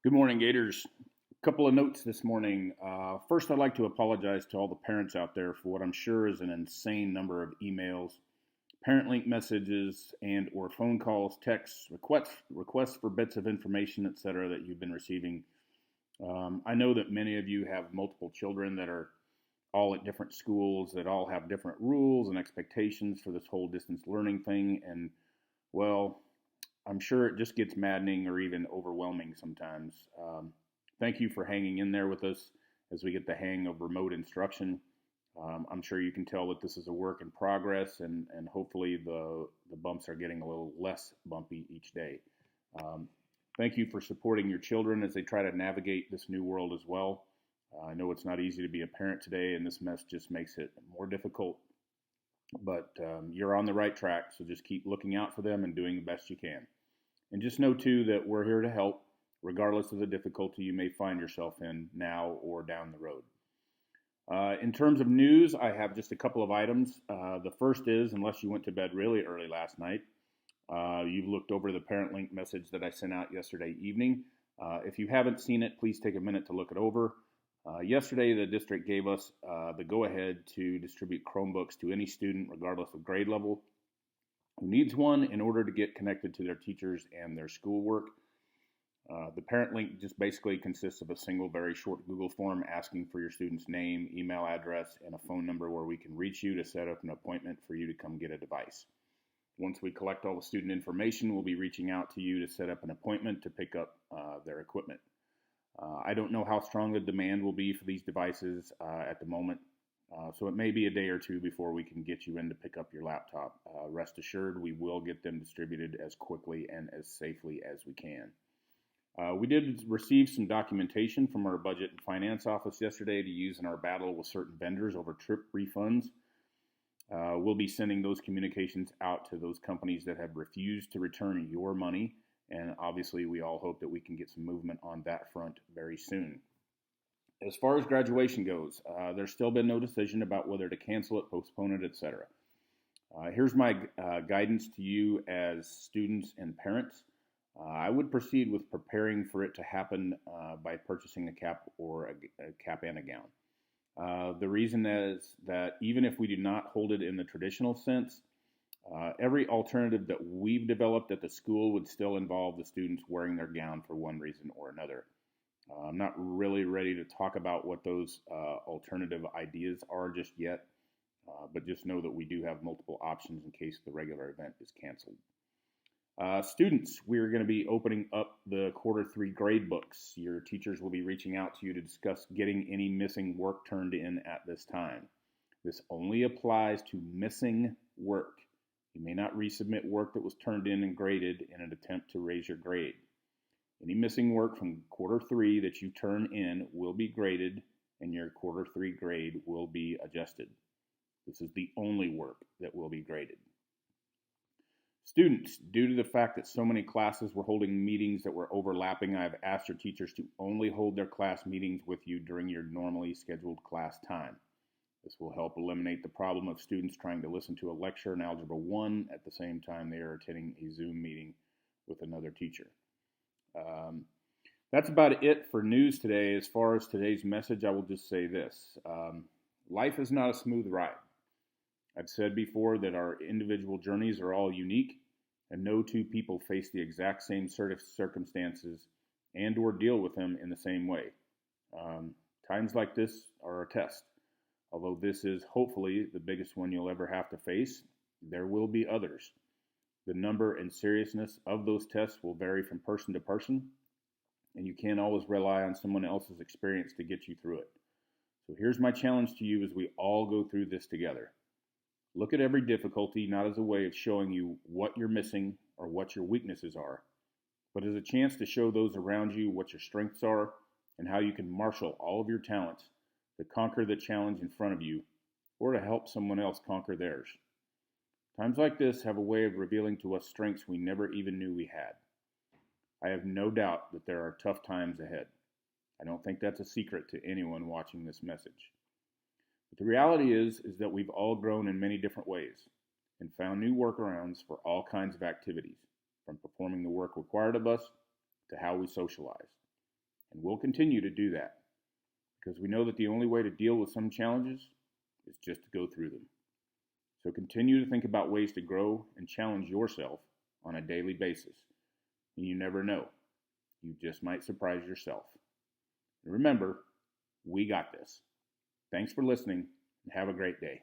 Good morning, Gators. A couple of notes this morning. First, I'd like to apologize to all the parents out there for what I'm sure is an insane number of emails, parent link messages, and or phone calls, texts, requests for bits of information, etc. that you've been receiving. I know that many of you have multiple children that are all at different schools that all have different rules and expectations for this whole distance learning thing. And well, I'm sure it just gets maddening or even overwhelming sometimes. Thank you for hanging in there with us as we get the hang of remote instruction. I'm sure you can tell that this is a work in progress, and hopefully the bumps are getting a little less bumpy each day. Thank you for supporting your children as they try to navigate this new world as well. I know it's not easy to be a parent today, and this mess just makes it more difficult. But you're on the right track, so just keep looking out for them and doing the best you can. And just know, too, that we're here to help, regardless of the difficulty you may find yourself in now or down the road. In terms of news, I have just a couple of items. The first is, unless you went to bed really early last night, you've looked over the parent link message that I sent out yesterday evening. If you haven't seen it, please take a minute to look it over. Yesterday, the district gave us the go-ahead to distribute Chromebooks to any student, regardless of grade level, who needs one in order to get connected to their teachers and their schoolwork. The parent link just basically consists of a single, very short Google form asking for your student's name, email address, and a phone number where we can reach you to set up an appointment for you to come get a device. Once we collect all the student information, we'll be reaching out to you to set up an appointment to pick up their equipment. I don't know how strong the demand will be for these devices at the moment, so it may be a day or two before we can get you in to pick up your laptop. Rest assured, we will get them distributed as quickly and as safely as we can. We did receive some documentation from our budget and finance office yesterday to use in our battle with certain vendors over trip refunds. We'll be sending those communications out to those companies that have refused to return your money. And obviously, we all hope that we can get some movement on that front very soon. As far as graduation goes, there's still been no decision about whether to cancel it, postpone it, etc. Here's my guidance to you as students and parents. I would proceed with preparing for it to happen by purchasing a cap or a cap and a gown. The reason is that even if we do not hold it in the traditional sense, every alternative that we've developed at the school would still involve the students wearing their gown for one reason or another. I'm not really ready to talk about what those alternative ideas are just yet, but just know that we do have multiple options in case the regular event is canceled. Students, we're going to be opening up the Q3 grade books. Your teachers will be reaching out to you to discuss getting any missing work turned in at this time. This only applies to missing work. You may not resubmit work that was turned in and graded in an attempt to raise your grade. Any missing work from Q3 that you turn in will be graded, and your Q3 grade will be adjusted. This is the only work that will be graded. Students, due to the fact that so many classes were holding meetings that were overlapping, I have asked your teachers to only hold their class meetings with you during your normally scheduled class time. This will help eliminate the problem of students trying to listen to a lecture in Algebra 1 at the same time they are attending a Zoom meeting with another teacher. That's about it for news today. As far as today's message, I will just say this. Life is not a smooth ride. I've said before that our individual journeys are all unique, and no two people face the exact same sort of circumstances and or deal with them in the same way. Times like this are a test. Although this is hopefully the biggest one you'll ever have to face, there will be others. The number and seriousness of those tests will vary from person to person, and you can't always rely on someone else's experience to get you through it. So here's my challenge to you as we all go through this together. Look at every difficulty not as a way of showing you what you're missing or what your weaknesses are, but as a chance to show those around you what your strengths are and how you can marshal all of your talents to conquer the challenge in front of you or to help someone else conquer theirs. Times like this have a way of revealing to us strengths we never even knew we had. I have no doubt that there are tough times ahead. I don't think that's a secret to anyone watching this message. But the reality is that we've all grown in many different ways and found new workarounds for all kinds of activities, from performing the work required of us to how we socialize. And we'll continue to do that because we know that the only way to deal with some challenges is just to go through them. So continue to think about ways to grow and challenge yourself on a daily basis. And you never know. You just might surprise yourself. And remember, we got this. Thanks for listening and have a great day.